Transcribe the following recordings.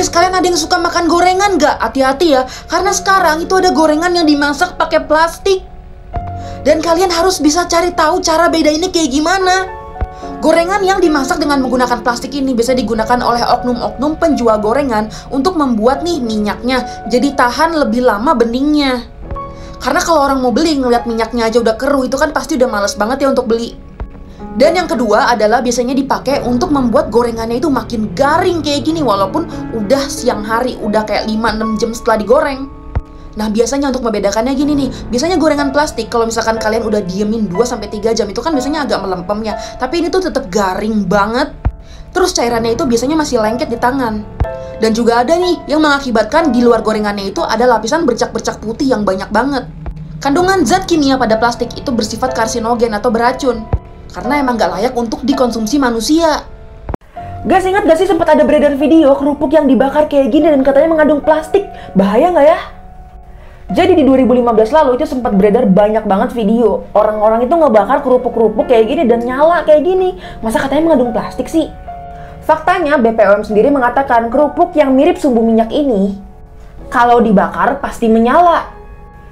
Guys, kalian ada yang suka makan gorengan nggak? Hati-hati ya, karena sekarang itu ada gorengan yang dimasak pakai plastik. Dan kalian harus bisa cari tahu cara bedainnya kayak gimana. Gorengan yang dimasak dengan menggunakan plastik ini bisa digunakan oleh oknum-oknum penjual gorengan untuk membuat nih minyaknya jadi tahan lebih lama beningnya. Karena kalau orang mau beli ngeliat minyaknya aja udah keruh, itu kan pasti udah males banget ya untuk beli. Dan yang kedua adalah biasanya dipakai untuk membuat gorengannya itu makin garing kayak gini walaupun udah siang hari, udah kayak 5-6 jam setelah digoreng. Nah, biasanya untuk membedakannya gini nih. Biasanya gorengan plastik kalau misalkan kalian udah diemin 2-3 jam itu kan biasanya agak melempem ya. Tapi ini tuh tetap garing banget. Terus cairannya itu biasanya masih lengket di tangan. Dan juga ada nih yang mengakibatkan di luar gorengannya itu ada lapisan bercak-bercak putih yang banyak banget. Kandungan zat kimia pada plastik itu bersifat karsinogen atau beracun. Karena emang gak layak untuk dikonsumsi manusia. Guys, ingat gak sih sempat ada beredar video kerupuk yang dibakar kayak gini dan katanya mengandung plastik? Bahaya gak ya? Jadi di 2015 lalu itu sempat beredar banyak banget video orang-orang itu ngebakar kerupuk-kerupuk kayak gini dan nyala kayak gini. Masa katanya mengandung plastik sih? Faktanya BPOM sendiri mengatakan kerupuk yang mirip sumbu minyak ini kalau dibakar pasti menyala.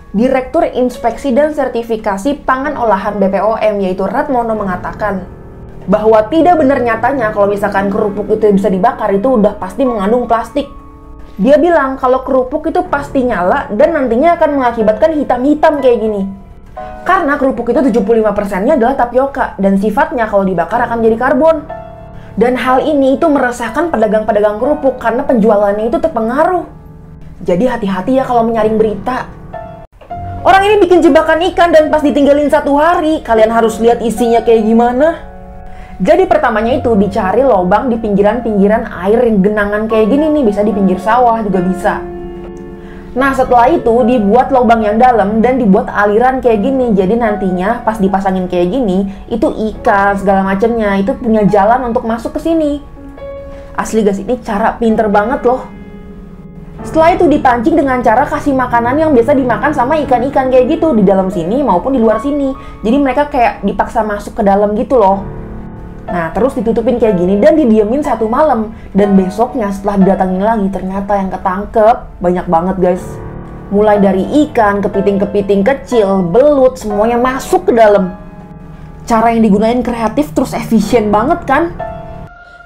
Direktur Inspeksi dan Sertifikasi Pangan Olahan BPOM yaitu Ratmono mengatakan bahwa tidak benar nyatanya kalau misalkan kerupuk itu bisa dibakar itu udah pasti mengandung plastik. Dia bilang kalau kerupuk itu pasti nyala dan nantinya akan mengakibatkan hitam-hitam kayak gini. Karena kerupuk itu 75%-nya adalah tapioka dan sifatnya kalau dibakar akan jadi karbon. Dan hal ini itu meresahkan pedagang-pedagang kerupuk karena penjualannya itu terpengaruh. Jadi hati-hati ya kalau menyaring berita. Orang ini bikin jebakan ikan dan pas ditinggalin 1 hari, kalian harus lihat isinya kayak gimana. Jadi pertamanya itu dicari lubang di pinggiran-pinggiran air yang genangan kayak gini nih, bisa di pinggir sawah juga bisa. Nah setelah itu dibuat lubang yang dalam dan dibuat aliran kayak gini. Jadi nantinya pas dipasangin kayak gini, itu ikan segala macamnya itu punya jalan untuk masuk ke sini. Asli guys, ini cara pinter banget loh. Setelah itu dipancing dengan cara kasih makanan yang biasa dimakan sama ikan-ikan kayak gitu di dalam sini maupun di luar sini. Jadi mereka kayak dipaksa masuk ke dalam gitu loh. Nah terus ditutupin kayak gini dan didiemin 1 malam. Dan besoknya setelah didatangin lagi ternyata yang ketangkep banyak banget guys. Mulai dari ikan, kepiting-kepiting kecil, belut, semuanya masuk ke dalam. Cara yang digunain kreatif terus efisien banget kan?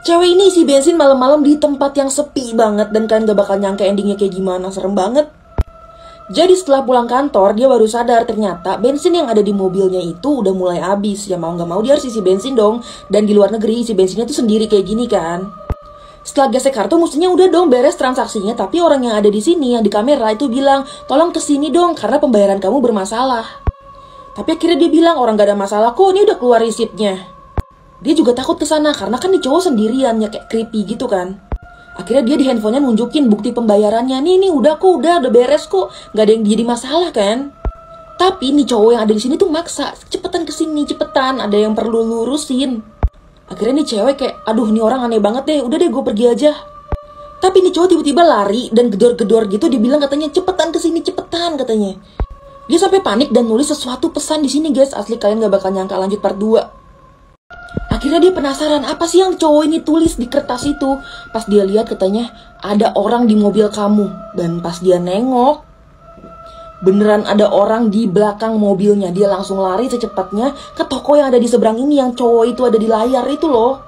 Cewek ini isi bensin malam-malam di tempat yang sepi banget dan kalian gak bakal nyangka endingnya kayak gimana, serem banget. Jadi setelah pulang kantor, dia baru sadar ternyata bensin yang ada di mobilnya itu udah mulai habis. Ya mau gak mau dia harus isi bensin dong. Dan di luar negeri isi bensinnya tuh sendiri kayak gini kan. Setelah gesek kartu mestinya udah dong beres transaksinya. Tapi orang yang ada di sini yang di kamera itu bilang, tolong kesini dong karena pembayaran kamu bermasalah. Tapi akhirnya dia bilang orang gak ada masalah kok, ini udah keluar resipnya. Dia juga takut ke sana karena kan nih cowok sendirian ya kayak creepy gitu kan. Akhirnya dia di handphonenya nunjukin bukti pembayarannya. Nih udah kok, udah beres kok. Gak ada yang jadi masalah kan. Tapi nih cowok yang ada di sini tuh maksa, cepetan kesini, cepetan. Ada yang perlu lurusin. Akhirnya nih cewek kayak, aduh nih orang aneh banget deh. Udah deh gue pergi aja. Tapi nih cowok tiba-tiba lari dan gedor-gedor gitu. Dibilang katanya cepetan kesini, cepetan katanya. Dia sampai panik dan nulis sesuatu pesan di sini guys. Asli kalian gak bakal nyangka lanjut part 2. Akhirnya dia penasaran apa sih yang cowok ini tulis di kertas itu. Pas dia lihat katanya ada orang di mobil kamu. Dan pas dia nengok, beneran ada orang di belakang mobilnya. Dia langsung lari secepatnya ke toko yang ada di seberang ini yang cowok itu ada di layar itu loh.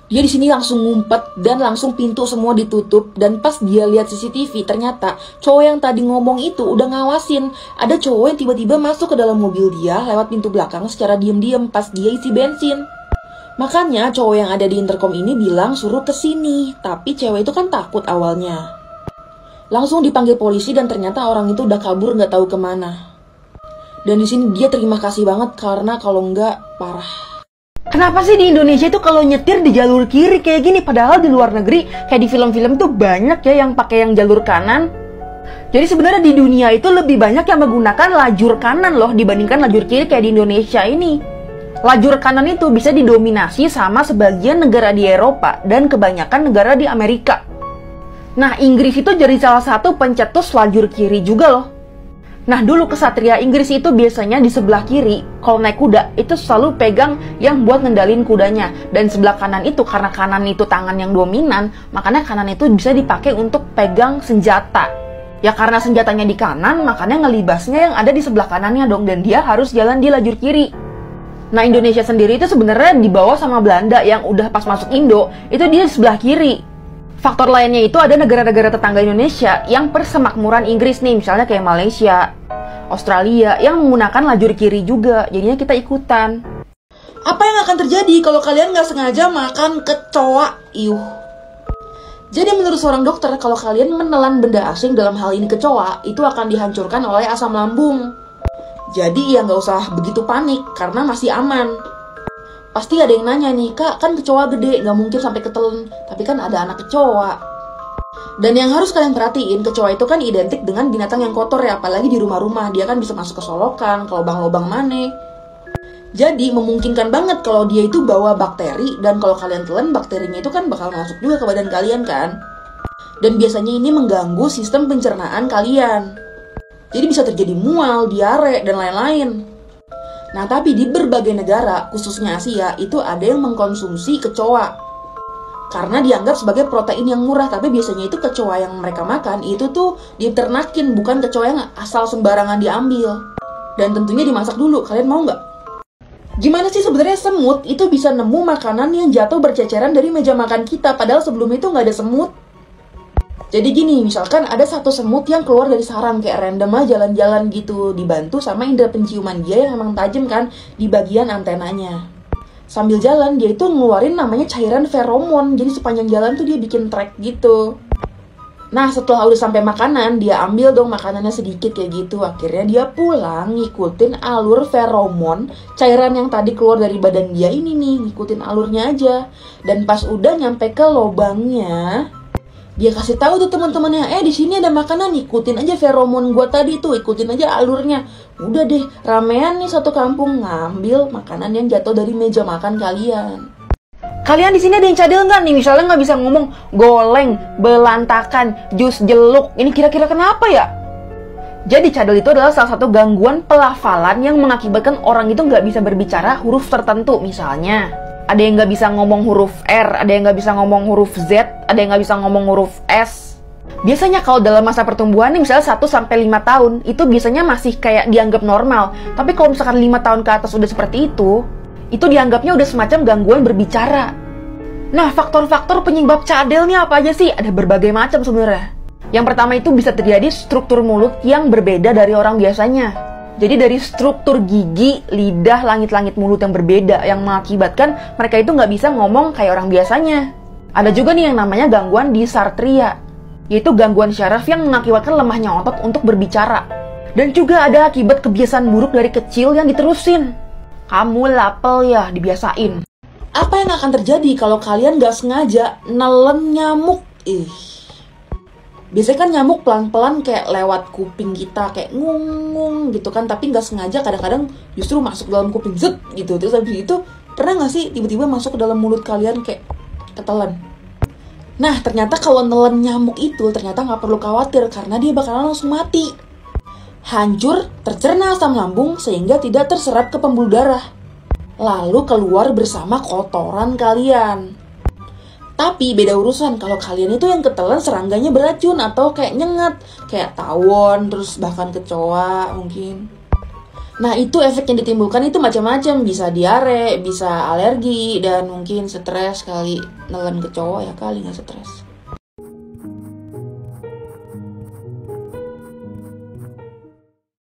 Dia di sini langsung ngumpet dan langsung pintu semua ditutup. Dan pas dia lihat CCTV ternyata cowok yang tadi ngomong itu udah ngawasin. Ada cowok yang tiba-tiba masuk ke dalam mobil dia lewat pintu belakang secara diam-diam pas dia isi bensin. Makanya cowok yang ada di intercom ini bilang suruh kesini. Tapi cewek itu kan takut awalnya. Langsung dipanggil polisi dan ternyata orang itu udah kabur nggak tahu kemana. Dan di sini dia terima kasih banget karena kalau nggak parah. Kenapa sih di Indonesia itu kalau nyetir di jalur kiri kayak gini? Padahal di luar negeri kayak di film-film tuh banyak ya yang pakai yang jalur kanan. Jadi sebenarnya di dunia itu lebih banyak yang menggunakan lajur kanan loh dibandingkan lajur kiri kayak di Indonesia ini. Lajur kanan itu bisa didominasi sama sebagian negara di Eropa dan kebanyakan negara di Amerika. Nah, Inggris itu jadi salah satu pencetus lajur kiri juga loh. Nah, dulu kesatria Inggris itu biasanya di sebelah kiri, kalau naik kuda, itu selalu pegang yang buat ngendalin kudanya. Dan sebelah kanan itu, karena kanan itu tangan yang dominan, makanya kanan itu bisa dipakai untuk pegang senjata. Ya karena senjatanya di kanan, makanya ngelibasnya yang ada di sebelah kanannya dong, dan dia harus jalan di lajur kiri. Nah, Indonesia sendiri itu sebenarnya dibawa sama Belanda yang udah pas masuk Indo, itu dia di sebelah kiri. Faktor lainnya itu ada negara-negara tetangga Indonesia yang persemakmuran Inggris nih, misalnya kayak Malaysia, Australia, yang menggunakan lajur kiri juga, jadinya kita ikutan. Apa yang akan terjadi kalau kalian nggak sengaja makan kecoa? Jadi menurut seorang dokter, kalau kalian menelan benda asing, dalam hal ini kecoa, itu akan dihancurkan oleh asam lambung. Jadi ya nggak usah begitu panik, karena masih aman. Pasti ada yang nanya nih, Kak, kan kecoa gede, nggak mungkin sampai ketelen, tapi kan ada anak kecoa. Dan yang harus kalian perhatiin, kecoa itu kan identik dengan binatang yang kotor ya, apalagi di rumah-rumah, dia kan bisa masuk ke solokan, ke lubang-lubang mana. Jadi memungkinkan banget kalau dia itu bawa bakteri, dan kalau kalian telan, bakterinya itu kan bakal masuk juga ke badan kalian kan. Dan biasanya ini mengganggu sistem pencernaan kalian. Jadi bisa terjadi mual, diare, dan lain-lain. Nah, tapi di berbagai negara, khususnya Asia, itu ada yang mengkonsumsi kecoa. Karena dianggap sebagai protein yang murah, tapi biasanya itu kecoa yang mereka makan, itu tuh diternakin, bukan kecoa yang asal sembarangan diambil. Dan tentunya dimasak dulu, kalian mau nggak? Gimana sih sebenarnya semut itu bisa nemu makanan yang jatuh berceceran dari meja makan kita, padahal sebelum itu nggak ada semut? Jadi gini, misalkan ada satu semut yang keluar dari sarang kayak random aja jalan-jalan gitu, dibantu sama indera penciuman dia yang emang tajam kan di bagian antenanya. Sambil jalan dia itu ngeluarin namanya cairan feromon, jadi sepanjang jalan tuh dia bikin track gitu. Nah setelah udah sampai makanan, dia ambil dong makanannya sedikit kayak gitu. Akhirnya dia pulang ngikutin alur feromon, cairan yang tadi keluar dari badan dia ini nih, ngikutin alurnya aja. Dan pas udah nyampe ke lobangnya, dia kasih tahu tuh teman-temannya, di sini ada makanan, ikutin aja feromon gua tadi tuh, ikutin aja alurnya. Udah deh, ramean nih satu kampung ngambil makanan yang jatuh dari meja makan kalian. Kalian di sini ada yang cadel nggak nih? Misalnya nggak bisa ngomong goleng, belantakan, jus jeluk. Ini kira-kira kenapa ya? Jadi cadel itu adalah salah satu gangguan pelafalan yang mengakibatkan orang itu nggak bisa berbicara huruf tertentu. Misalnya, ada yang nggak bisa ngomong huruf R, ada yang nggak bisa ngomong huruf Z, ada yang nggak bisa ngomong huruf S. Biasanya kalau dalam masa pertumbuhan nih, misalnya 1-5 tahun, itu biasanya masih kayak dianggap normal. Tapi kalau misalkan 5 tahun ke atas udah seperti itu dianggapnya udah semacam gangguan berbicara. Nah, faktor-faktor penyebab cadel nih apa aja sih? Ada berbagai macam sebenarnya. Yang pertama itu bisa terjadi struktur mulut yang berbeda dari orang biasanya. Jadi dari struktur gigi, lidah, langit-langit mulut yang berbeda yang mengakibatkan mereka itu nggak bisa ngomong kayak orang biasanya. Ada juga nih yang namanya gangguan dysarthria, yaitu gangguan syaraf yang mengakibatkan lemahnya otot untuk berbicara. Dan juga ada akibat kebiasaan buruk dari kecil yang diterusin. Kamu lapel ya, dibiasain. Apa yang akan terjadi kalau kalian gak sengaja nelen nyamuk? Biasanya kan nyamuk pelan-pelan kayak lewat kuping kita, kayak ngung gitu kan, tapi gak sengaja kadang-kadang justru masuk dalam kuping, zet gitu. Terus habis itu, pernah gak sih tiba-tiba masuk ke dalam mulut kalian kayak ketelan? Nah, ternyata kalau nelen nyamuk itu ternyata gak perlu khawatir, karena dia bakalan langsung mati. Hancur, tercerna asam lambung sehingga tidak terserap ke pembuluh darah. Lalu keluar bersama kotoran kalian. Tapi beda urusan kalau kalian itu yang ketelan serangganya beracun atau kayak nyengat, kayak tawon, terus bahkan kecoa mungkin. Nah, itu efek yang ditimbulkan itu macam-macam, bisa diare, bisa alergi, dan mungkin stres kali. Nelen kecoa ya kali nggak stres.